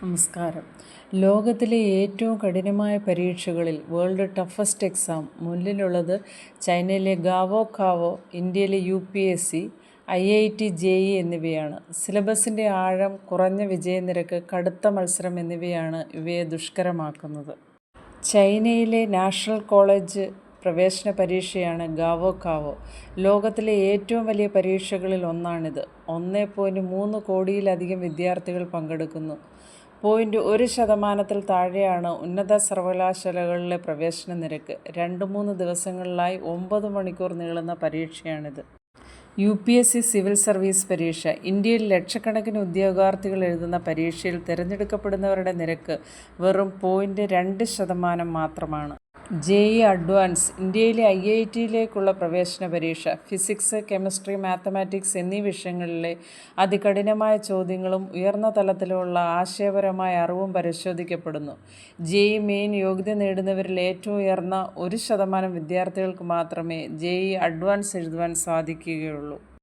നമസ്കാരം. ലോകത്തിലെ ഏറ്റവും കഠിനമായ പരീക്ഷകളിൽ വേൾഡ് ടഫസ്റ്റ് എക്സാം മുന്നിലുള്ളത് ചൈനയിലെ ഗാവോ കാവോ, ഇന്ത്യയിലെ UPSC, IIT JEE എന്നിവയാണ്. സിലബസിൻ്റെ ആഴം, കുറഞ്ഞ വിജയനിരക്ക്, കടുത്ത മത്സരം എന്നിവയാണ് ഇവയെ ദുഷ്കരമാക്കുന്നത്. ചൈനയിലെ നാഷണൽ കോളേജ് പ്രവേശന പരീക്ഷയാണ് ഗാവോ കാവോ. ലോകത്തിലെ ഏറ്റവും വലിയ പരീക്ഷകളിൽ ഒന്നാണിത്. 1.3 കോടിയിലധികം വിദ്യാർത്ഥികൾ പങ്കെടുക്കുന്നു. 1% താഴെയാണ് ഉന്നത സർവകലാശാലകളിലെ പ്രവേശന നിരക്ക്. 2-3 ദിവസങ്ങളിലായി 9 മണിക്കൂർ നീളുന്ന പരീക്ഷയാണിത്. UPSC സിവിൽ സർവീസ് പരീക്ഷ. ഇന്ത്യയിൽ ലക്ഷക്കണക്കിന് ഉദ്യോഗാർത്ഥികൾ എഴുതുന്ന പരീക്ഷയിൽ തിരഞ്ഞെടുക്കപ്പെടുന്നവരുടെ നിരക്ക് വെറും 0.2% മാത്രമാണ്. JEE advance. ഇന്ത്യയിലെ IITയിലേക്കുള്ള പ്രവേശന പരീക്ഷ. ഫിസിക്സ്, കെമിസ്ട്രി, മാത്തമാറ്റിക്സ് എന്നീ വിഷയങ്ങളിലെ അതികഠിനമായ ചോദ്യങ്ങളും ഉയർന്ന തലത്തിലുള്ള ആശയപരമായ അറിവും പരിശോധിക്കപ്പെടുന്നു. JEE മെയിൻ യോഗ്യത നേടുന്നവരിൽ ഏറ്റവും ഉയർന്ന 1% വിദ്യാർത്ഥികൾക്ക് മാത്രമേ JEE അഡ്വാൻസ് എഴുതുവാൻ സാധിക്കുകയുള്ളൂ.